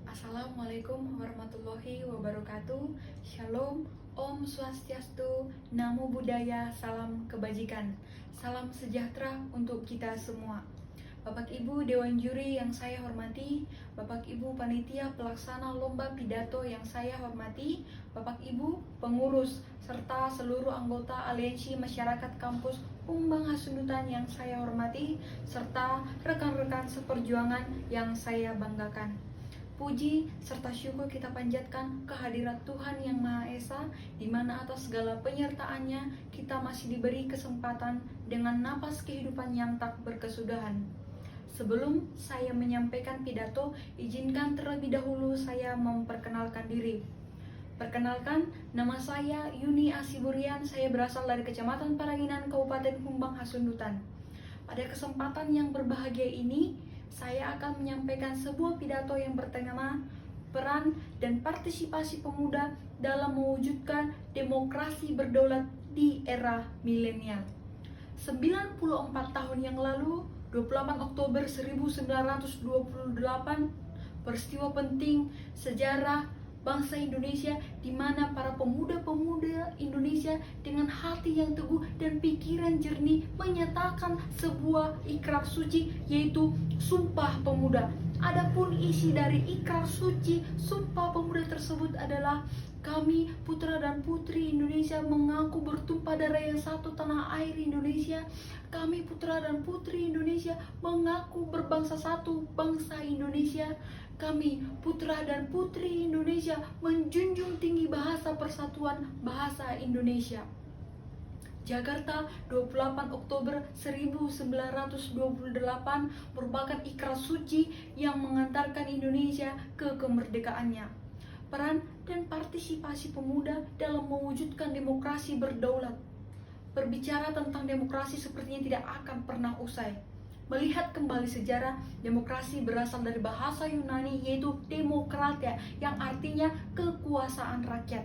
Assalamualaikum warahmatullahi wabarakatuh. Shalom, Om Swastiastu, Namo Buddhaya, salam kebajikan. Salam sejahtera untuk kita semua. Bapak Ibu Dewan Juri yang saya hormati, Bapak Ibu Panitia Pelaksana Lomba Pidato yang saya hormati, Bapak Ibu Pengurus, serta seluruh anggota Aliansi Masyarakat Kampus Humbang Hasundutan yang saya hormati, serta rekan-rekan seperjuangan yang saya banggakan. Puji serta syukur kita panjatkan kehadirat Tuhan Yang Maha Esa, di mana atas segala penyertaannya kita masih diberi kesempatan dengan napas kehidupan yang tak berkesudahan. Sebelum saya menyampaikan pidato, izinkan terlebih dahulu saya memperkenalkan diri. Perkenalkan, nama saya Yuni Asiburian, saya berasal dari Kecamatan Paranginan, Kabupaten Humbang Hasundutan. Pada kesempatan yang berbahagia ini, saya akan menyampaikan sebuah pidato yang bertema peran dan partisipasi pemuda dalam mewujudkan demokrasi berdaulat di era milenial. 94 tahun yang lalu, 28 Oktober 1928, peristiwa penting sejarah bangsa Indonesia di mana para pemuda-pemuda Indonesia dengan hati yang teguh dan pikiran jernih menyatakan sebuah ikrar suci, yaitu Sumpah Pemuda. Adapun isi dari ikrar suci Sumpah Pemuda tersebut adalah kami putra dan putri Indonesia mengaku bertumpah darah yang satu tanah air Indonesia. Kami putra dan putri Indonesia mengaku berbangsa satu bangsa Indonesia. Kami putra dan putri Indonesia menjunjung tinggi bahasa persatuan bahasa Indonesia. Jakarta, 28 Oktober 1928 merupakan ikrar suci yang mengantarkan Indonesia ke kemerdekaannya. Peran dan partisipasi pemuda dalam mewujudkan demokrasi berdaulat. Berbicara tentang demokrasi sepertinya tidak akan pernah usai. Melihat kembali sejarah, demokrasi berasal dari bahasa Yunani yaitu demokratia, yang artinya kekuasaan rakyat.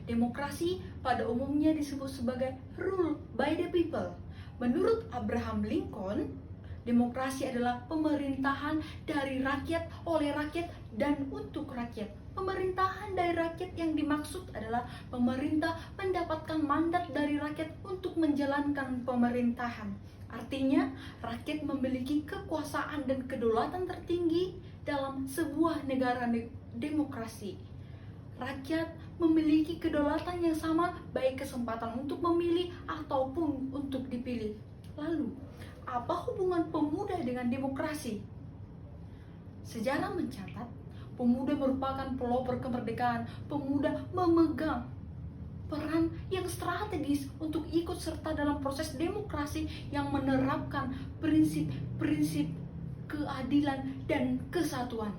Demokrasi pada umumnya disebut sebagai rule by the people. Menurut Abraham Lincoln, demokrasi adalah pemerintahan dari rakyat, oleh rakyat, dan untuk rakyat. Pemerintahan dari rakyat yang dimaksud adalah pemerintah mendapatkan mandat dari rakyat untuk menjalankan pemerintahan. Artinya, rakyat memiliki kekuasaan dan kedaulatan tertinggi dalam sebuah negara demokrasi. Rakyat memiliki kedaulatan yang sama, baik kesempatan untuk memilih ataupun untuk dipilih. Lalu, apa hubungan pemuda dengan demokrasi? Sejarah mencatat, pemuda merupakan pelopor kemerdekaan. Pemuda memegang peran yang strategis untuk ikut serta dalam proses demokrasi yang menerapkan prinsip-prinsip keadilan dan kesatuan.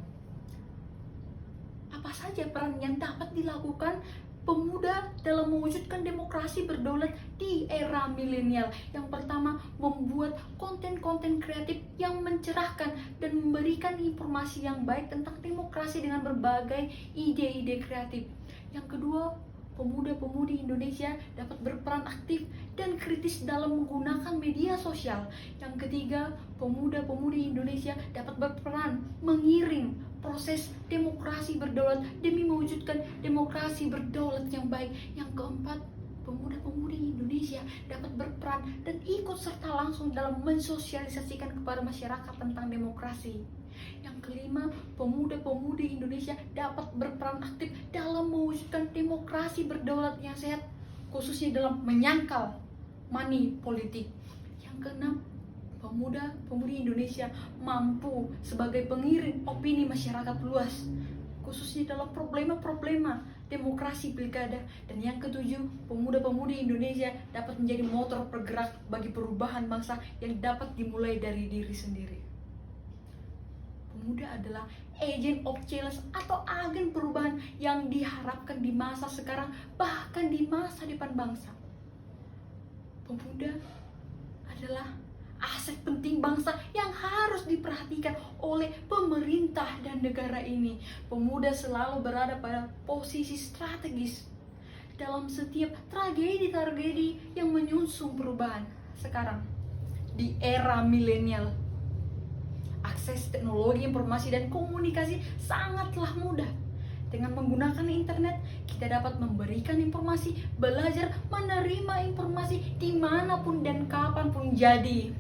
Apa saja peran yang dapat dilakukan pemuda dalam mewujudkan demokrasi berdaulat di era milenial? Yang pertama, membuat konten-konten kreatif yang mencerahkan dan memberikan informasi yang baik tentang demokrasi dengan berbagai ide-ide kreatif. Yang kedua, pemuda-pemudi Indonesia dapat berperan aktif dan kritis dalam menggunakan media sosial. Yang ketiga, pemuda-pemudi Indonesia dapat berperan mengiring proses demokrasi berdaulat demi mewujudkan demokrasi berdaulat yang baik. Yang keempat, pemuda-pemudi Indonesia dapat berperan dan ikut serta langsung dalam mensosialisasikan kepada masyarakat tentang demokrasi. Yang kelima, pemuda-pemudi Indonesia dapat berperan aktif dalam mewujudkan demokrasi berdaulat yang sehat, khususnya dalam menyangkal money politik. Yang keenam, pemuda-pemudi Indonesia mampu sebagai pengiring opini masyarakat luas, khususnya dalam problema-problema demokrasi pilkada. Dan yang ketujuh, pemuda-pemudi Indonesia dapat menjadi motor bergerak bagi perubahan bangsa yang dapat dimulai dari diri sendiri. Pemuda adalah agent of change atau agen perubahan yang diharapkan di masa sekarang, bahkan di masa depan bangsa. Pemuda adalah aset penting bangsa yang harus diperhatikan oleh pemerintah dan negara ini. Pemuda selalu berada pada posisi strategis dalam setiap tragedi-tragedi yang menyusun perubahan. Sekarang, di era milenial, Akses teknologi informasi dan komunikasi sangatlah mudah. Dengan menggunakan internet, kita dapat memberikan informasi, belajar, menerima informasi dimanapun dan kapanpun. Jadi,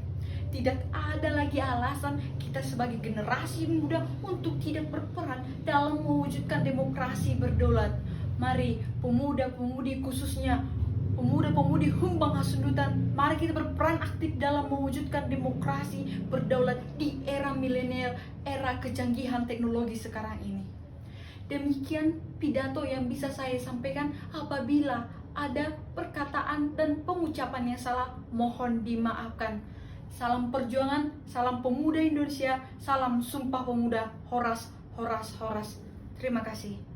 tidak ada lagi alasan kita sebagai generasi muda untuk tidak berperan dalam mewujudkan demokrasi berdaulat. Mari pemuda-pemudi, khususnya pemuda-pemudi Humbang Hasundutan, mari kita berperan aktif dalam mewujudkan demokrasi berdaulat di era milenial, era kecanggihan teknologi sekarang ini. Demikian pidato yang bisa saya sampaikan. Apabila ada perkataan dan pengucapan yang salah, mohon dimaafkan. Salam perjuangan, salam pemuda Indonesia, salam Sumpah Pemuda, Horas, Horas, Horas. Terima kasih.